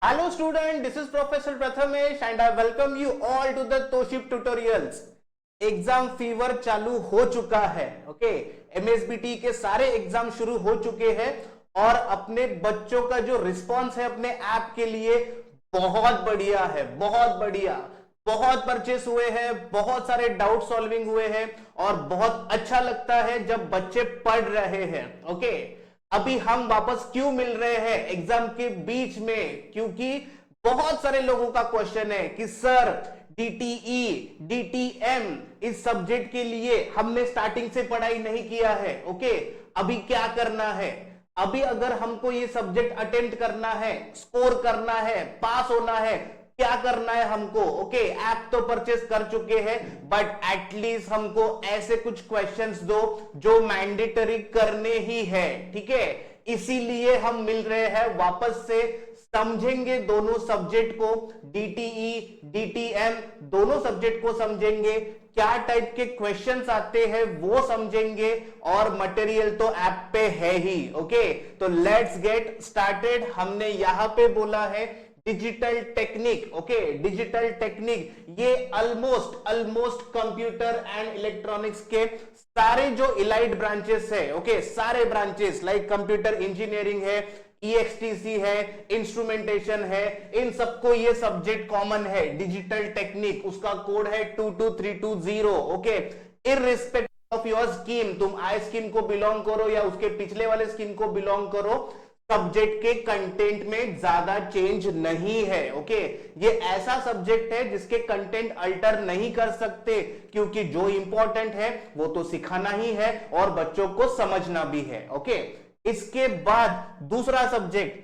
Hello student, this is Professor Prathamesh and I welcome you all to the Toship Tutorials. Exam fever चालू हो चुका है, okay. MSBT के सारे exam शुरू हो चुके हैं और अपने बच्चों का जो रिस्पांस है अपने ऐप के लिए बहुत बढ़िया है, बहुत बढ़िया। बहुत परचेस हुए हैं, बहुत सारे डाउट सॉल्विंग हुए हैं और बहुत अच्छा लगता है जब बच्चे पढ़ रहे हैं, ओके। अभी हम वापस क्यों मिल रहे हैं एग्जाम के बीच में? क्योंकि बहुत सारे लोगों का क्वेश्चन है कि सर डीटीई, डीटीएम इस सब्जेक्ट के लिए हमने स्टार्टिंग से पढ़ाई नहीं किया है, ओके। अभी क्या करना है? अभी अगर हमको ये सब्जेक्ट अटेम्प्ट करना है, स्कोर करना है, पास होना है, क्या करना है हमको? ओके, ऐप तो परचेस कर चुके हैं बट एटलीस्ट हमको ऐसे कुछ क्वेश्चंस दो जो मैंडेटरी करने ही है, ठीक है। इसीलिए हम मिल रहे हैं वापस से, समझेंगे दोनों सब्जेक्ट को, डीटीई, डीटीएम दोनों सब्जेक्ट को समझेंगे, क्या टाइप के क्वेश्चंस आते हैं वो समझेंगे और मटेरियल तो ऐप पे है ही, ओके। तो लेट्स गेट स्टार्टेड। हमने यहां पे बोला है digital technique, okay. Digital technique ये ऑलमोस्ट कंप्यूटर एंड इलेक्ट्रॉनिक्स के सारे जो इलाइड ब्रांचेस है, ओके, सारे ब्रांचेस लाइक कंप्यूटर इंजीनियरिंग है, ईएक्सटीसी है, इंस्ट्रूमेंटेशन है, इन सबको ये सब्जेक्ट कॉमन है। डिजिटल टेक्निक उसका कोड है 22320, okay. Irrespective of your scheme, तुम आई स्कीम को बिलोंग करो या उसके पिछले वाले स्कीम को बिलोंग करो, सब्जेक्ट के कंटेंट में ज्यादा चेंज नहीं है, ओके। ये ऐसा सब्जेक्ट है जिसके कंटेंट अल्टर नहीं कर सकते क्योंकि जो इंपॉर्टेंट है वो तो सिखाना ही है और बच्चों को समझना भी है, ओके। इसके बाद दूसरा subject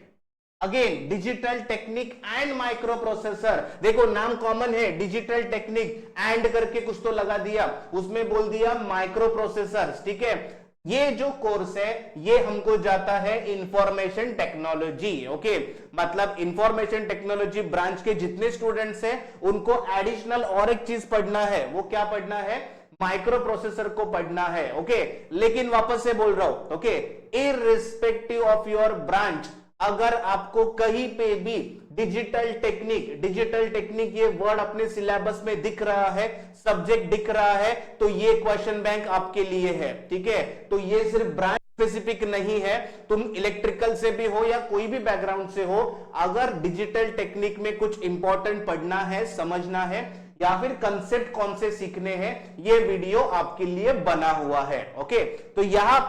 again digital technique and micro processor. देखो नाम कॉमन है, डिजिटल टेक्निक एंड करके कुछ तो लगा दिया, उसमें बोल दिया माइक्रो प्रोसेसर, ठीक है। ये जो कोर्स है ये हमको जाता है इंफॉर्मेशन टेक्नोलॉजी, ओके। मतलब इंफॉर्मेशन टेक्नोलॉजी ब्रांच के जितने स्टूडेंट्स हैं उनको एडिशनल और एक चीज पढ़ना है, वो क्या पढ़ना है? माइक्रो प्रोसेसर को पढ़ना है, ओके। लेकिन वापस से बोल रहा हूं, okay, irrespective of your branch, अगर आपको कहीं पे भी डिजिटल टेक्निक ये वर्ड अपने सिलेबस में दिख रहा है, सब्जेक्ट दिख रहा है, तो ये क्वेश्चन बैंक आपके लिए है, ठीक है। तो ये सिर्फ ब्रांच स्पेसिफिक नहीं है, तुम इलेक्ट्रिकल से भी हो या कोई भी बैकग्राउंड से हो, अगर डिजिटल टेक्निक में कुछ इंपॉर्टेंट पढ़ना है, समझना है या फिर कंसेप्ट कौन से सीखने हैं, ये वीडियो आपके लिए बना हुआ है, ओके। तो यहां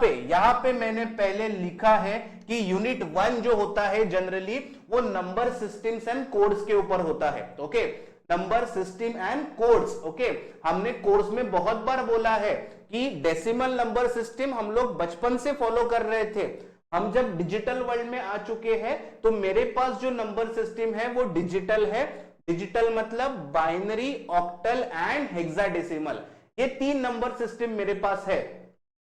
पे मैंने पहले लिखा है कि यूनिट 1 जो होता है जनरली वो नंबर सिस्टम्स एंड कोड्स के ऊपर होता है, okay. Number system and codes, okay. हमने कोर्स में बहुत बार बोला है कि डेसिमल नंबर सिस्टम हम लोग बचपन से फॉलो कर रहे थे। हम जब डिजिटल वर्ल्ड में आ चुके हैं तो मेरे पास जो नंबर सिस्टम है वो डिजिटल है। डिजिटल मतलब बाइनरी, ऑक्टल एंड हेक्साडेसिमल, ये 3 नंबर सिस्टम मेरे पास है।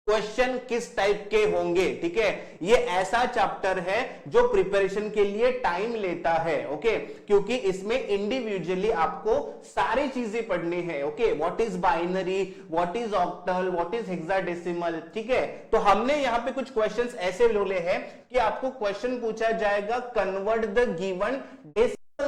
क्वेश्चन किस टाइप के होंगे, ठीक है, ये ऐसा चैप्टर है जो प्रिपरेशन के लिए टाइम लेता है, ओके। क्योंकि इसमें इंडिविजुअली आपको सारी चीजें पढ़नी है, okay. What is binary, what is octal, what is hexadecimal, ठीक है। तो हमने यहाँ पे कुछ क्वेश्चंस ऐसे लोले हैं कि आपको क्वेश्चन पूछा जाएगा convert the given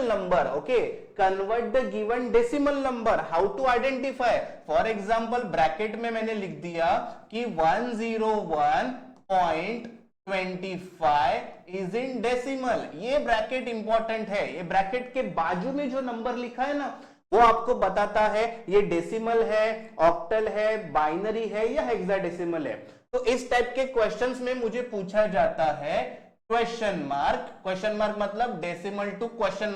number, okay, convert the given decimal number, how to identify, for example bracket में मैंने लिख दिया कि 101.25 is in decimal, ये ब्रैकेट इंपॉर्टेंट है। ये ब्रैकेट के बाजू में जो नंबर लिखा है ना वो आपको बताता है ये डेसिमल है, ऑक्टल है, बाइनरी है या हेक्साडेसिमल है। तो इस टाइप के क्वेश्चंस में मुझे पूछा जाता है क्वेश्चन मार्क मतलब डेसिमल टू क्वेश्चन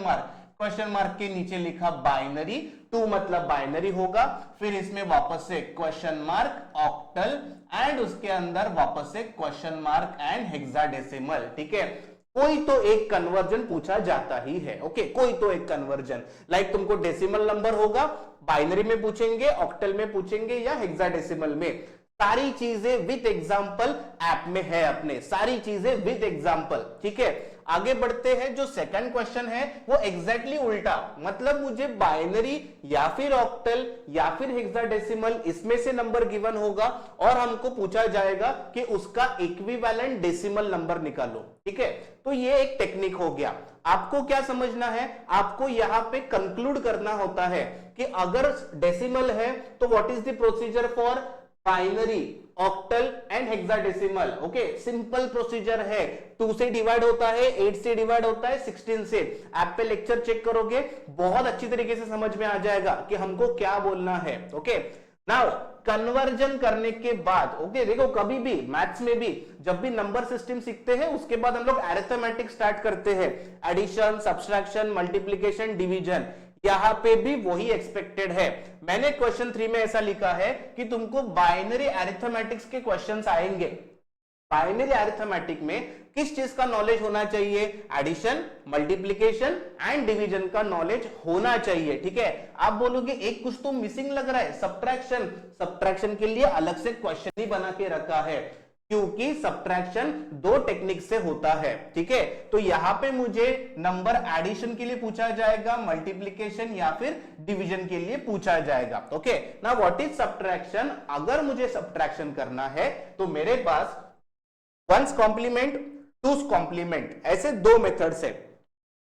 मार्क के नीचे लिखा बाइनरी, 2 मतलब बाइनरी होगा, फिर इसमें वापस से क्वेश्चन मार्क, ऑक्टल एंड उसके अंदर वापस से क्वेश्चन मार्क एंड हेक्साडेसिमल, ठीक है। कोई तो एक कन्वर्जन पूछा जाता ही है, ओके, कोई तो एक कन्वर्जन, लाइक तुमको डेसिमल नंबर होगा, बाइनरी में पूछेंगे, ऑक्टल में पूछेंगे या हेक्साडेसिमल में। सारी चीजें विद एग्जांपल ऐप में है अपने, सारी चीजें विद एग्जांपल, ठीक है। आगे बढ़ते हैं, जो सेकंड क्वेश्चन है वो एग्जैक्टली उल्टा, मतलब मुझे बाइनरी या फिर ऑक्टल या फिर हेक्साडेसिमल इसमें से नंबर गिवन होगा और हमको पूछा जाएगा कि उसका इक्विवेलेंट डेसिमल नंबर निकालो, ठीक है। तो ये एक टेक्निक हो गया। आपको क्या समझना है, आपको यहां पे कंक्लूड करना होता है कि अगर डेसिमल है तो what is the procedure for binary, octal and hexadecimal. Okay, simple procedure है। 2 से डिवाइड होता है, 8 से डिवाइड होता है, 16 से। ऐप पे लेक्चर चेक करोगे, बहुत अच्छी तरीके से समझ में आ जाएगा कि हमको क्या बोलना है। ओके, नाउ कन्वर्जन करने के बाद, ओके देखो कभी भी मैथ्स में भी जब भी नंबर सिस्टम सीखते हैं उसके बाद हम लोग अरिथमेटिक स्टार्ट करते हैं, एडिशन, सब्सट्रैक्शन, मल्टीप्लिकेशन, डिवीजन। यहां पे भी वही एक्सपेक्टेड है। मैंने क्वेश्चन 3 में ऐसा लिखा है कि तुमको बाइनरी अरिथमेटिक्स के क्वेश्चंस आएंगे। बाइनरी अरिथमेटिक में किस चीज का नॉलेज होना चाहिए, एडिशन, मल्टीप्लिकेशन एंड डिवीजन का नॉलेज होना चाहिए। ठीक है, आप बोलोगे एक कुछ तो मिसिंग लग रहा है, सब्ट्रैक्शन। सब्ट्रैक्शन के लिए अलग से क्वेश्चन ही बना के रखा है, क्योंकि सब्ट्रैक्शन 2 टेक्निक से होता है। ठीक है, तो यहां पे मुझे नंबर एडिशन के लिए पूछा जाएगा, मल्टीप्लिकेशन या फिर डिवीजन के लिए पूछा जाएगा। Okay, now what is subtraction? अगर मुझे सब्ट्रैक्शन करना है तो मेरे पास वंस कॉम्प्लीमेंट, टूस कॉम्प्लीमेंट, ऐसे 2 मेथड्स है।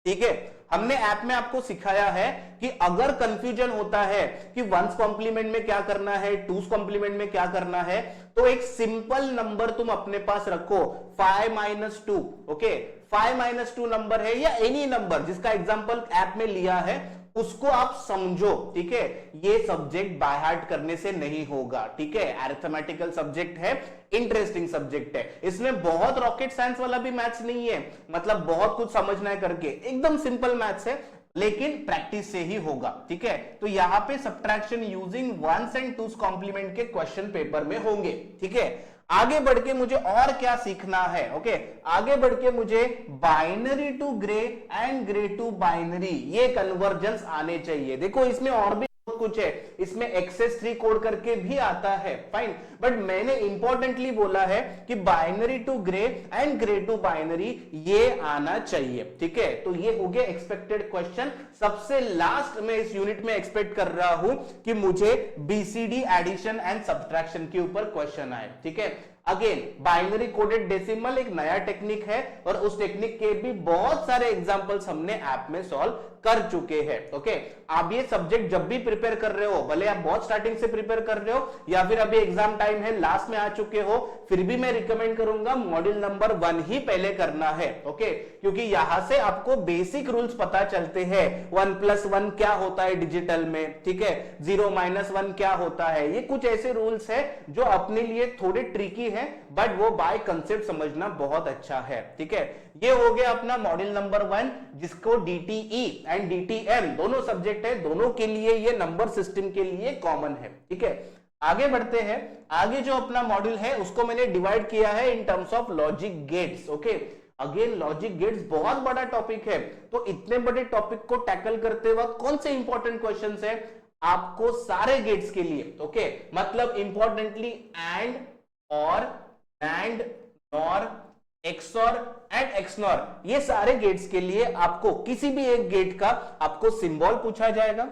ठीक है, हमने ऐप में आपको सिखाया है कि अगर कंफ्यूजन होता है कि वंस कॉम्प्लीमेंट में क्या करना है, टूस कॉम्प्लीमेंट में क्या करना है, तो एक सिंपल नंबर तुम अपने पास रखो, 5 - 2। ओके, 5 - 2 नंबर है या एनी नंबर जिसका एग्जांपल ऐप में लिया है उसको आप समझो। ठीक है, ये सब्जेक्ट बाय हार्ट करने से नहीं होगा। ठीक है, अरिथमेटिकल सब्जेक्ट है, इंटरेस्टिंग सब्जेक्ट है, इसमें बहुत रॉकेट साइंस वाला भी मैथ्स नहीं है, मतलब बहुत कुछ समझना है करके, एकदम सिंपल मैथ्स है, लेकिन प्रैक्टिस से ही होगा। ठीक है, तो यहां पे subtraction using ones and twos complement के क्वेश्चन पेपर में होंगे। ठीक है, आगे बढ़ के मुझे और क्या सीखना है? ओके, आगे बढ़ के मुझे binary to gray and gray to binary, ये कन्वर्जेंस आने चाहिए। देखो इसमें और भी कुछ है, इसमें एक्सेस 3 कोड करके भी आता है, फाइन, बट मैंने इंपॉर्टेंटली बोला है कि binary to gray and gray to binary ये आना चाहिए। ठीक है, तो ये हो गया एक्सपेक्टेड क्वेश्चन। सबसे लास्ट में इस यूनिट में एक्सपेक्ट कर रहा हूं कि मुझे बीसीडी, एडिशन एंड सब्ट्रैक्शन के ऊपर क्वेश्चन आए। ठीक है, अगेन बाइनरी कोडेड डेसिमल एक नया टेक्निक है और उस टेक्निक के भी बहुत सारे एग्जांपल्स हमने ऐप में सॉल्व कर चुके हैं। ओके, आप ये सब्जेक्ट जब भी प्रिपेयर कर रहे हो, भले आप बहुत स्टार्टिंग से प्रिपेयर कर रहे हो या फिर अभी एग्जाम टाइम है, लास्ट में आ चुके हो, फिर भी मैं रिकमेंड करूंगा मॉड्यूल नंबर 1 ही पहले करना है। ओके, क्योंकि यहां से आपको बेसिक रूल्स पता चलते हैं, 1+1 क्या होता है डिजिटल में, ठीक है, 0 - 1 क्या होता है, ये कुछ ऐसे रूल्स है जो अपने लिए थोड़े ट्रिकी है, बट वो बाय कंसेप्ट समझना बहुत अच्छा है। ठीक है, ये हो गया अपना मॉड्यूल नंबर 1, जिसको डीटीई एंड डीटीएम दोनों सब्जेक्ट है, दोनों के लिए ये नंबर सिस्टम के लिए कॉमन है। ठीक है, आगे बढ़ते हैं। आगे जो अपना मॉड्यूल है उसको मैंने डिवाइड किया है in terms of logic gates. Okay, again logic gates बहुत बड़ा टॉपिक है, तो इतने बड़े टॉपिक को टैकल करते वक्त कौन से इंपॉर्टेंट क्वेश्चंस है आपको सारे गेट्स के लिए? ओके, मतलब इंपॉर्टेंटली एंड, और, and, nor, XOR and XNOR, ये सारे गेट्स के लिए आपको किसी भी एक गेट का आपको सिंबल पूछा जाएगा,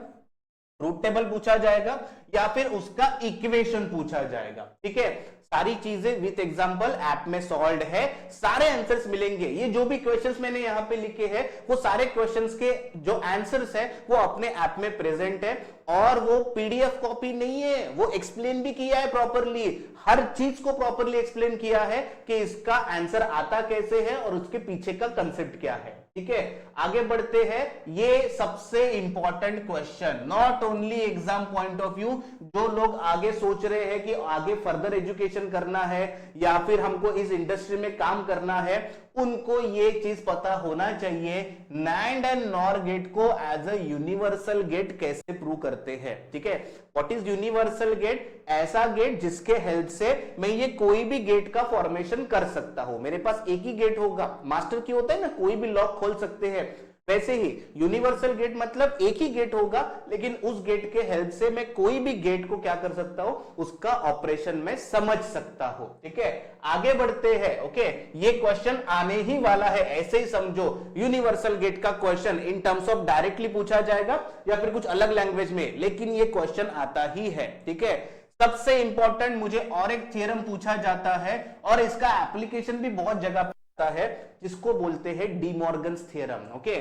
ट्रूथ टेबल पूछा जाएगा या फिर उसका इक्वेशन पूछा जाएगा। ठीक है, सारी चीजें विथ एग्जांपल ऐप में सॉल्व्ड है, सारे आंसर्स मिलेंगे। ये जो भी क्वेश्चंस मैंने यहां पे लिखे हैं वो सारे क्वेश्चंस के जो आंसर्स है वो अपने ऐप में प्रेजेंट है, और वो पीडीएफ कॉपी नहीं है, वो एक्सप्लेन भी किया है प्रॉपरली, हर चीज को प्रॉपरली एक्सप्लेन किया है कि इसका आंसर आता कैसे है और उसके पीछे का कंसेप्ट क्या है। ठीक है, आगे बढ़ते हैं। ये सबसे important question, not only exam point of view, जो लोग आगे सोच रहे हैं कि आगे फर्दर एजुकेशन करना है या फिर हमको इस इंडस्ट्री में काम करना है, उनको ये चीज पता होना चाहिए नैंड एंड नॉर गेट को एज अ यूनिवर्सल गेट कैसे प्रूव करते हैं। ठीक है, व्हाट इज यूनिवर्सल गेट? ऐसा गेट जिसके हेल्प से मैं ये कोई भी गेट का फॉर्मेशन कर सकता हूं। मेरे पास एक ही गेट होगा, मास्टर की होता है ना, कोई भी लॉक खोल सकते हैं, वैसे ही यूनिवर्सल गेट मतलब एक ही गेट होगा, लेकिन उस गेट के हेल्प से मैं कोई भी गेट को क्या कर सकता हूं, उसका ऑपरेशन में समझ सकता हूं। ठीक है, आगे बढ़ते हैं। ओके, ये क्वेश्चन आने ही वाला है, ऐसे ही समझो, यूनिवर्सल गेट का question in terms of directly पूछा जाएगा या फिर कुछ अलग लैंग्वेज में, लेकिन ये क्वेश्चन आता ही है। ठीक है, सबसे इंपॉर्टेंट मुझे और एक थ्योरम पूछा जाता है और इसका एप्लीकेशन भी बहुत जगह है जिसको बोलते हैं डी मॉर्गन्स थ्योरम। ओके,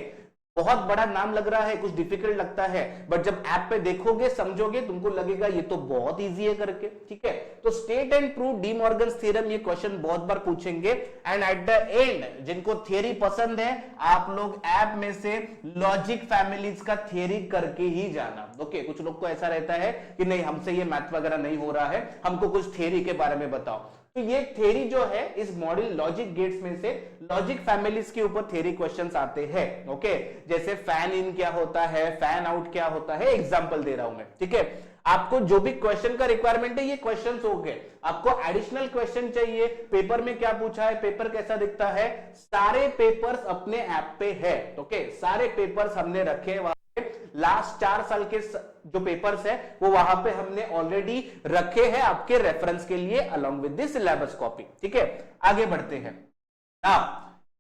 बहुत बड़ा नाम लग रहा है, कुछ डिफिकल्ट लगता है, बट जब ऐप पे देखोगे समझोगे तुमको लगेगा ये तो बहुत इजी है करके। ठीक है, तो state and prove D Morgan's theorem, ये क्वेश्चन बहुत बार पूछेंगे। एंड एट द एंड जिनको थियरी पसंद है आप लोग ऐप में से लॉजिक फैमिलीज का थियरी करके ही जाना। ओके, कुछ लोग को ऐसा रहता है कि नहीं हमसे ये मैथ वगैरह नहीं हो रहा है, हमको कुछ थियरी के बारे में बताओ। तो ये थ्योरी जो है इस मॉड्यूल लॉजिक गेट्स में से लॉजिक फैमिलीज के ऊपर थ्योरी क्वेश्चंस आते हैं। ओके, जैसे फैन इन क्या होता है, फैन आउट क्या होता है, एग्जांपल दे रहा हूं मैं। ठीक है, आपको जो भी क्वेश्चन का रिक्वायरमेंट है ये क्वेश्चंस हो गए। आपको एडिशनल क्वेश्चन चाहिए, पेपर में क्या पूछा है, पेपर कैसा दिखता है, सारे पेपर्स अपने ऐप पे है। ओके, सारे पेपर्स हमने रखे वहां पे, लास्ट 4 साल के जो पेपर्स है वो वहां पे हमने ऑलरेडी रखे हैं आपके रेफरेंस के लिए along with the syllabus copy. ठीक है, आगे बढ़ते हैं।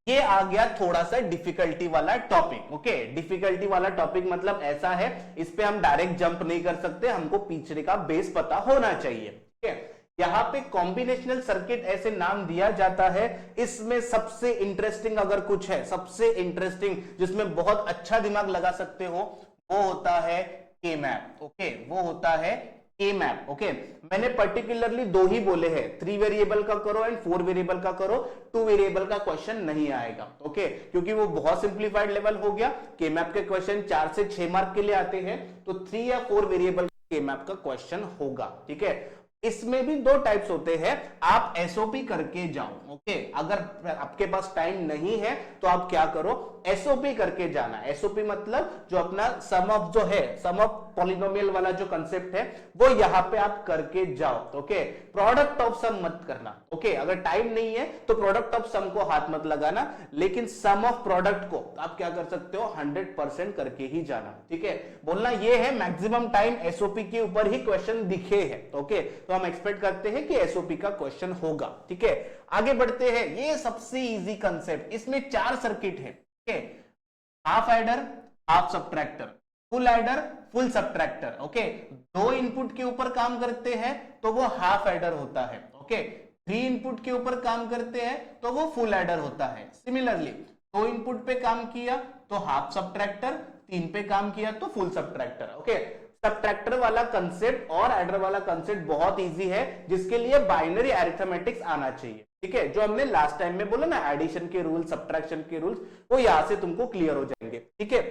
ये आ गया थोड़ा सा डिफिकल्टी वाला टॉपिक। ओके, डिफिकल्टी वाला टॉपिक मतलब ऐसा है इस पे हम डायरेक्ट जंप नहीं कर सकते, हमको पीछे का बेस पता होना चाहिए। ठीक है, यहां पे कॉम्बिनेशनल सर्किट ऐसे नाम दिया जाता है। इसमें सबसे इंटरेस्टिंग अगर कुछ है, सबसे इंटरेस्टिंग जिसमें बहुत अच्छा दिमाग लगा सकते हो वो होता है के मैप। ओके, वो होता है के मैप। ओके, मैंने पर्टिकुलरली 2 ही बोले हैं, 3 वेरिएबल का करो एंड 4 वेरिएबल का करो, 2 वेरिएबल का क्वेश्चन नहीं आएगा। ओके, क्योंकि वो बहुत सिंप्लीफाइड लेवल हो गया। के मैप के क्वेश्चन 4 से 6 मार्क के लिए आते हैं, तो 3 या 4 वेरिएबल के मैप का क्वेश्चन होगा। ठीक है, इसमें भी 2 टाइप्स होते हैं, आप एसओपी करके जाओ। ओके, अगर आपके पास टाइम नहीं है तो आप क्या करो, एसओपी करके जाना। एसओपी मतलब जो अपना सम ऑफ जो है, सम ऑफ पॉलिनोमियल वाला जो कंसेप्ट है वो यहां पे आप करके जाओ। ओके, प्रोडक्ट ऑफ सम मत करना। ओके, अगर टाइम नहीं है तो प्रोडक्ट ऑफ सम को हाथ मत लगाना, लेकिन सम ऑफ प्रोडक्ट को आप क्या कर सकते हो, 100% करके ही जाना। ठीक है, बोलना ये है मैक्सिमम टाइम एसओपी के ऊपर ही क्वेश्चन दिखे हैं। ओके, तो हम एक्सपेक्ट करते हैं कि एसओपी का क्वेश्चन होगा। ठीक है, आगे बढ़ते हैं। ये सबसे इजी कंसेप्ट, इसमें 4 सर्किट है। Half adder, half subtractor, full adder, full subtractor. Okay, 2 input के ऊपर काम करते हैं तो वो हाफ एडर होता है। ओके, 3 इनपुट के ऊपर काम करते हैं तो वो फुल एडर होता है। सिमिलरली 2 इनपुट पे काम किया तो हाफ सबट्रैक्टर, 3 पे काम किया तो फुल सबट्रैक्टर। ओके, सबट्रैक्टर वाला कंसेप्ट और एडर वाला कंसेप्ट बहुत इजी है, जिसके लिए बाइनरी अरिथमेटिक्स आना चाहिए। ठीक है, जो हमने लास्ट टाइम में बोला ना, एडिशन के रूल्स, सब्ट्रैक्शन के रूल्स, वो यहां से तुमको क्लियर हो जाएंगे। ठीक है,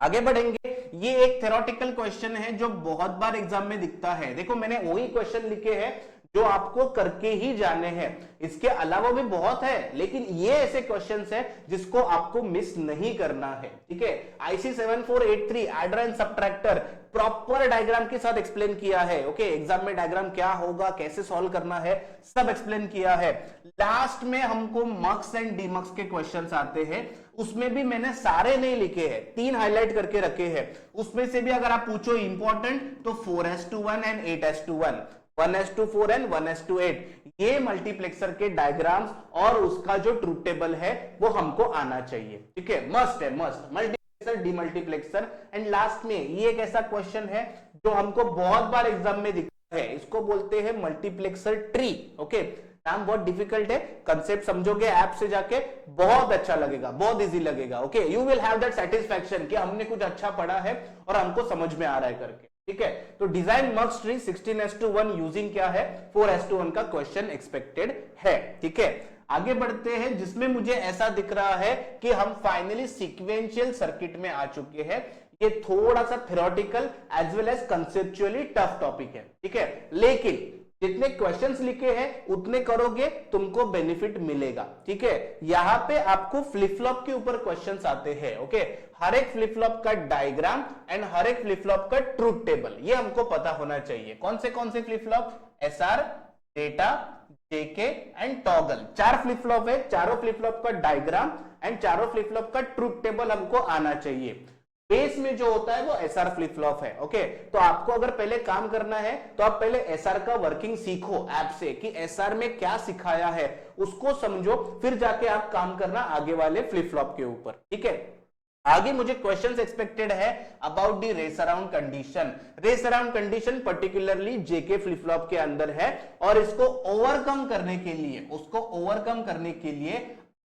आगे बढ़ेंगे। ये एक थ्योरेटिकल क्वेश्चन है जो बहुत बार एग्जाम में दिखता है। देखो मैंने वही क्वेश्चन लिखे हैं जो आपको करके ही जाने हैं, इसके अलावा भी बहुत है, लेकिन ये ऐसे क्वेश्चंस है जिसको आपको मिस नहीं करना है। ठीक है, IC 7483 adder and subtractor proper diagram के साथ एक्सप्लेन किया है। ओके, एग्जाम में डायग्राम क्या होगा, कैसे सॉल्व करना है, सब एक्सप्लेन किया है। लास्ट में हमको मक्स एंड डीमक्स के क्वेश्चंस आते हैं, उसमें भी मैंने सारे नहीं लिखे हैं, 3 हाईलाइट करके रखे हैं। उसमें से भी अगर आप पूछो इंपॉर्टेंट तो 4:1 एंड 8:1, 1:4 एंड 1:8, ये मल्टीप्लेक्सर के डायग्राम्स और उसका जो ट्रूथ टेबल है वो हमको आना चाहिए। ठीक है, मस्ट है, must. Multiplexer, demultiplexer and last में ये एक ऐसा क्वेश्चन है जो हमको बहुत बार एग्जाम में दिखता है, इसको बोलते हैं मल्टीप्लेक्सर ट्री। ओके, नाम बहुत डिफिकल्ट है, कंसेप्ट समझोगे ऐप से जाके बहुत अच्छा लगेगा, बहुत इजी लगेगा। Okay, you will have that satisfaction कि हमने कुछ अच्छा पढ़ा है और हमको समझ में आ रहा है करके। ठीक है, तो डिजाइन मक्स ट्री 16:1 यूजिंग क्या है, 4:1 का क्वेश्चन एक्सपेक्टेड है। ठीक है, आगे बढ़ते हैं, जिसमें मुझे ऐसा दिख रहा है कि हम फाइनली सीक्वेंशियल सर्किट में आ चुके हैं। ये थोड़ा सा theoretical as well as conceptually tough topic है। ठीक है, लेकिन जितने क्वेश्चंस लिखे हैं उतने करोगे तुमको बेनिफिट मिलेगा। ठीक है, यहां पे आपको फ्लिप फ्लॉप के ऊपर क्वेश्चंस आते हैं। ओके, हर एक फ्लिप फ्लॉप का डायग्राम एंड हर एक फ्लिप फ्लॉप का ट्रूथ टेबल, ये हमको पता होना चाहिए। कौन से flip flop, SR, data, JK and toggle, 4 flip flop है। चारों फ्लिप फ्लॉप का डायग्राम एंड चारों फ्लिप फ्लॉप का ट्रूथ टेबल हमको आना चाहिए। बेस में जो होता है वो SR फ्लिप फ्लॉप है। ओके, तो आपको अगर पहले काम करना है तो आप पहले SR का वर्किंग सीखो ऐप से, कि SR में क्या सिखाया है उसको समझो, फिर जाके आप काम करना आगे वाले फ्लिप फ्लॉप के ऊपर। ठीक है, आगे मुझे क्वेश्चंस एक्सपेक्टेड है about the race around condition. Race around condition particularly JK flip flop के अंदर है, और इसको ओवरकम करने के लिए, उसको ओवरकम करने के लिए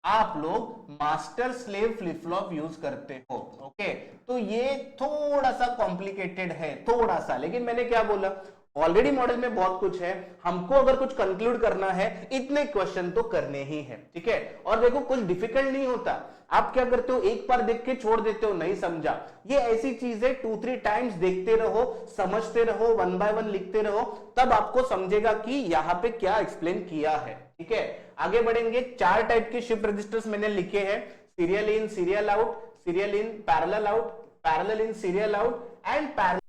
आप लोग master slave flip flop use करते हो। ओके, तो ये थोड़ा सा कॉम्प्लिकेटेड है, थोड़ा सा, लेकिन मैंने क्या बोला, ऑलरेडी मॉडल में बहुत कुछ है, हमको अगर कुछ कंक्लूड करना है इतने क्वेश्चन तो करने ही है, ठीक है। और देखो कुछ डिफिकल्ट नहीं होता, आप क्या करते हो, एक बार देख के छोड़ देते हो, नहीं समझा, ये ऐसी चीज है 2-3 टाइम्स देखते रहो, समझते रहो, 1 बाय 1 लिखते रहो, तब आपको समझेगा कि यहां पे क्या एक्सप्लेन किया है, ठीक है। आगे बढ़ेंगे, 4 टाइप के शिफ्ट रजिस्टर्स मैंने लिखे हैं, serial in, serial out, serial in parallel out, parallel in serial out and parallel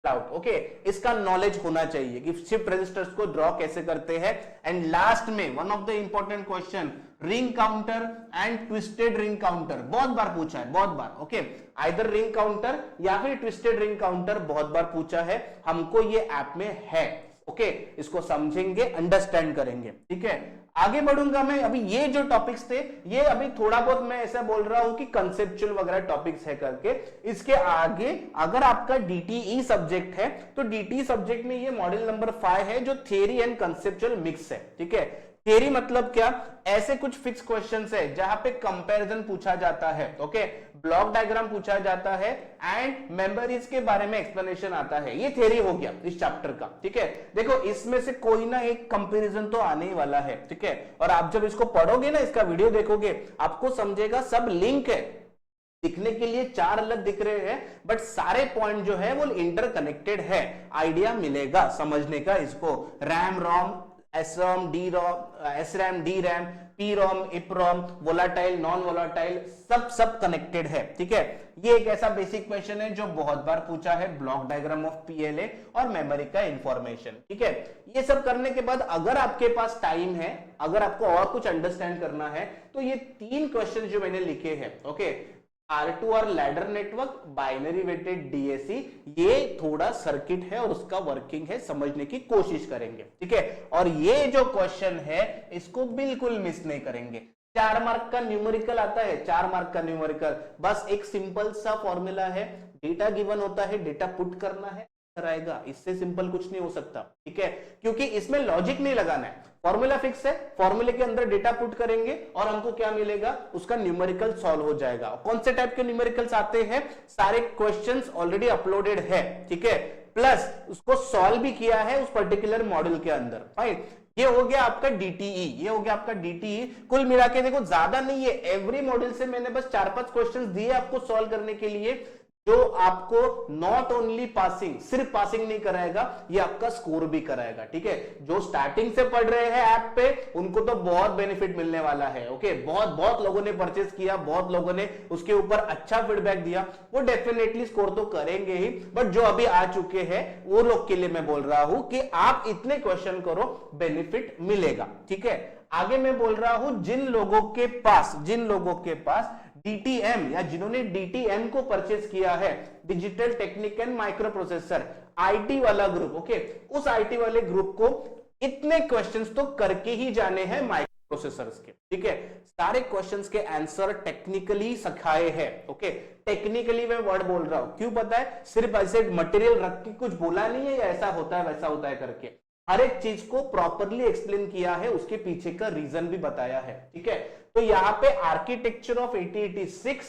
out. Okay, इसका नॉलेज होना चाहिए कि शिफ्ट रजिस्टर्स को ड्रॉ कैसे करते हैं। एंड लास्ट में one of the important question, ring counter and twisted ring counter, बहुत बार पूछा है, बहुत बार। ओके, आइदर रिंग काउंटर या फिर ट्विस्टेड रिंग काउंटर बहुत बार पूछा है, हमको ये ऐप में है। ओके, इसको समझेंगे, अंडरस्टैंड करेंगे, ठीक है। आगे बढ़ूंगा मैं, अभी ये जो टॉपिक्स थे ये अभी थोड़ा बहुत मैं ऐसा बोल रहा हूं कि कंसेप्चुअल वगैरह टॉपिक्स है करके, इसके आगे अगर आपका डीटीई सब्जेक्ट है तो डीटीई सब्जेक्ट में ये मॉड्यूल नंबर 5 है जो थियरी एंड कंसेप्चुअल मिक्स है, ठीक है। थियरी मतलब क्या, ऐसे कुछ फिक्स क्वेश्चंस है जहां पे कंपैरिजन पूछा जाता है, ओके, ब्लॉक डायग्राम पूछा जाता है एंड मेमोरीज के बारे में एक्सप्लेनेशन आता है, ये थियरी हो गया इस चैप्टर का, ठीक है। देखो इसमें से कोई ना एक कंपैरिजन तो आने ही वाला है, ठीक है, और आप जब इसको पढ़ोगे ना, इसका वीडियो देखोगे, आपको समझेगा सब लिंक है, दिखने के लिए 4 अलग दिख रहे हैं बट सारे पॉइंट जो है वो इंटरकनेक्टेड है, आइडिया मिलेगा समझने का इसको। RAM ROM, SRAM, SRAM, DRAM, PROM, EPROM, volatile, non volatile, सब कनेक्टेड है, ठीक है। ये एक ऐसा बेसिक क्वेश्चन है जो बहुत बार पूछा है, ब्लॉक डायग्राम ऑफ PLA और मेमोरी का इंफॉर्मेशन, ठीक है। ये सब करने के बाद अगर आपके पास टाइम है, अगर आपको और कुछ अंडरस्टैंड करना है, तो ये 3 क्वेश्चन जो मैंने लिखे हैं, okay, R2R ladder network, binary weighted DAC, ये थोड़ा सर्किट है और उसका वर्किंग है, समझने की कोशिश करेंगे, ठीक है। और ये जो क्वेश्चन है इसको बिल्कुल मिस नहीं करेंगे। 4 मार्क का न्यूमेरिकल आता है, 4 मार्क का न्यूमेरिकल, बस एक सिंपल सा फॉर्मूला है, डेटा गिवन होता है, डेटा पुट करना है, कराएगा, इससे सिंपल कुछ नहीं हो सकता, ठीक है, क्योंकि इसमें लॉजिक नहीं लगाना है, फॉर्मूला फिक्स है, फॉर्मूले के अंदर डेटा पुट करेंगे और हमको क्या मिलेगा, उसका न्यूमेरिकल सॉल्व हो जाएगा। कौन से टाइप के न्यूमेरिकल्स आते हैं, सारे क्वेश्चंस ऑलरेडी अपलोडेड है, ठीक है, प्लस उसको सॉल्व भी किया है उस पर्टिकुलर मॉड्यूल के अंदर, फाइन। ये हो गया आपका डीटीई, ये हो गया आपका डीटीई। कुल मिला के देखो ज्यादा नहीं है, एवरी मॉड्यूल से मैंने बस 4-5 क्वेश्चंस दिए आपको सॉल्व करने के लिए, जो आपको नॉट ओनली पासिंग, सिर्फ पासिंग नहीं कराएगा, ये आपका स्कोर भी कराएगा, ठीक है। जो स्टार्टिंग से पढ़ रहे हैं ऐप पे उनको तो बहुत बेनिफिट मिलने वाला है, ओके। बहुत लोगों ने परचेस किया, बहुत लोगों ने उसके ऊपर अच्छा फीडबैक दिया, वो डेफिनेटली स्कोर तो करेंगे ही, बट जो अभी आ चुके हैं वो लोग के लिए मैं बोल रहा हूं कि आप इतने क्वेश्चन करो, बेनिफिट मिलेगा, ठीक है। आगे मैं बोल रहा हूं जिन लोगों के पास DTM या जिन्होंने DTM को परचेस किया है, digital technique and micro processor, IT वाला ग्रुप, ओके, उस IT वाले ग्रुप को इतने क्वेश्चंस तो करके ही जाने हैं माइक्रो प्रोसेसर्स के, ठीक है। सारे क्वेश्चंस के आंसर टेक्निकली सिखाए हैं, ओके, टेक्निकली मैं वर्ड बोल रहा हूं, क्यों पता है, सिर्फ ऐसे मटेरियल रख के कुछ बोला नहीं है, या ऐसा होता है वैसा होता है करके, हर एक चीज को प्रॉपरली एक्सप्लेन किया है, उसके पीछे का रीजन भी बताया है, ठीक है। तो यहाँ पे architecture of 8086,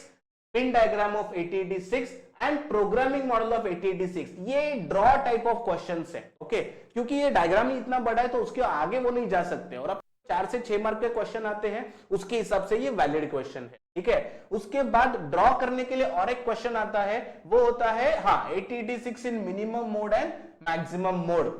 pin diagram of 8086 and programming model of 8086, ये ड्रॉ टाइप ऑफ क्वेश्चंस है, ओके, क्योंकि ये डायग्राम ही इतना बड़ा है तो उसके आगे वो नहीं जा सकते, और अब 4 से 6 मार्क के क्वेश्चन आते हैं, उसके हिसाब से ये वैलिड क्वेश्चन है, ठीक है। उसके बाद ड्रॉ करने के लिए और एक क्वेश्चन आता है, वो होता है 8086 इन minimum mode and maximum mode.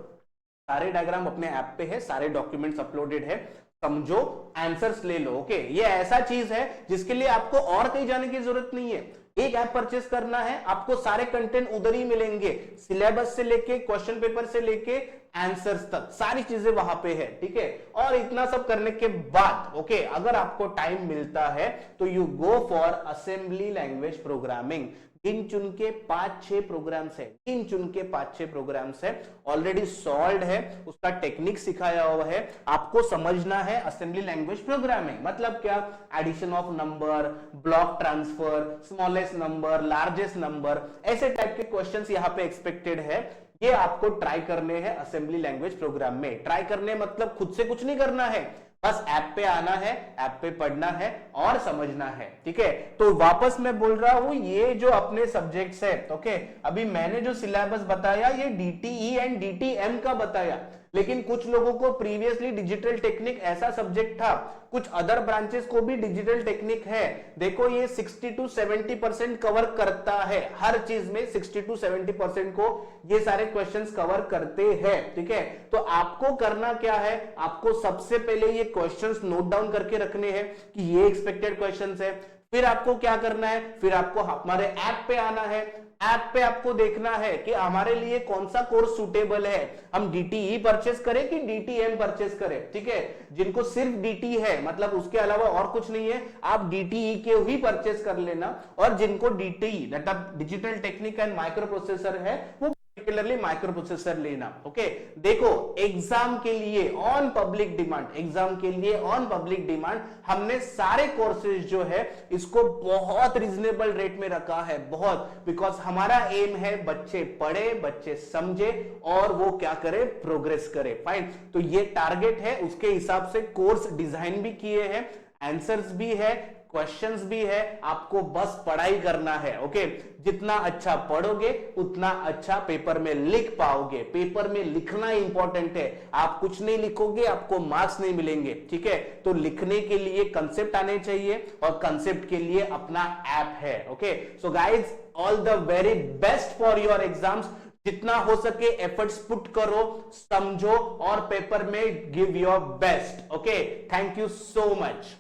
सारे डायग्राम अपने ऐप पे है, सारे डॉक्यूमेंट्स अपलोडेड है, समझो, आंसर्स ले लो, ओके। ये ऐसा चीज है जिसके लिए आपको और कहीं जाने की जरूरत नहीं है, एक ऐप परचेस करना है, आपको सारे कंटेंट उधर ही मिलेंगे, सिलेबस से लेके क्वेश्चन पेपर से लेके आंसर्स तक सारी चीजें वहां पे है, ठीक है। और इतना सब करने के बाद, ओके, अगर आपको टाइम मिलता है तो you go for assembly language programming. गिन चुन के 5-6 प्रोग्राम्स है, गिन चुन के 5-6 प्रोग्राम्स है, ऑलरेडी सॉल्व है, उसका टेक्निक सिखाया हुआ है, आपको समझना है असेंबली लैंग्वेज प्रोग्रामिंग मतलब क्या, addition of number, block transfer, smallest number, largest number, ऐसे टाइप के क्वेश्चंस यहाँ पे एक्सपेक्टेड है, ये आपको ट्राई करने हैं असेंबली लैंग्वेज प्रोग्राम में। ट्राई करने मतलब खुद से कुछ नहीं करना है, बस ऐप पे आना है, ऐप पे पढ़ना है और समझना है, ठीक है। तो वापस मैं बोल रहा हूं, ये जो अपने सब्जेक्ट्स है, ओके, अभी मैंने जो सिलेबस बताया ये DTE एंड DTM का बताया, लेकिन कुछ लोगों को प्रीवियसली डिजिटल टेक्निक ऐसा सब्जेक्ट था, कुछ अदर ब्रांचेस को भी डिजिटल टेक्निक है। देखो ये 60 to 70% कवर करता है, हर चीज में 60 to 70% को ये सारे क्वेश्चंस कवर करते हैं, ठीक है। तो आपको करना क्या है, आपको सबसे पहले ये क्वेश्चंस नोट डाउन करके रखने हैं कि ये एक्सपेक्टेड क्वेश्चंस है। फिर आपको क्या करना है, फिर आपको हमारे ऐप पे आना है, ऐप पे आपको देखना है कि हमारे लिए कौन सा कोर्स सूटेबल है, हम DTE परचेस करें कि DTM परचेस करें, ठीक है। जिनको सिर्फ DT है, मतलब उसके अलावा और कुछ नहीं है, आप DTE के ही परचेस कर लेना, और जिनको DTE मतलब digital technique and micro processor है वो पर्टिकुलरली माइक्रो प्रोसेसर लेना, ओके। देखो एग्जाम के लिए ऑन पब्लिक डिमांड, एग्जाम के लिए ऑन पब्लिक डिमांड हमने सारे कोर्सेज जो है इसको बहुत रीजनेबल रेट में रखा है, बहुत, बिकॉज हमारा एम है बच्चे पढ़े, बच्चे समझे और वो क्या करे, प्रोग्रेस करे, फाइन। तो ये टारगेट है, उसके हिसाब से कोर्स डिजाइन भी किए हैं, आंसर्स भी है, क्वेश्चंस भी है, आपको बस पढ़ाई करना है, ओके। जितना अच्छा पढ़ोगे उतना अच्छा पेपर में लिख पाओगे, पेपर में लिखना इंपॉर्टेंट है, आप कुछ नहीं लिखोगे आपको मार्क्स नहीं मिलेंगे, ठीक है। तो लिखने के लिए कंसेप्ट आने चाहिए और कंसेप्ट के लिए अपना ऐप है, okay. So guys all the very best for your exams, जितना हो सके एफर्ट्स पुट करो, समझो और पेपर में give your best, okay. Thank you so much.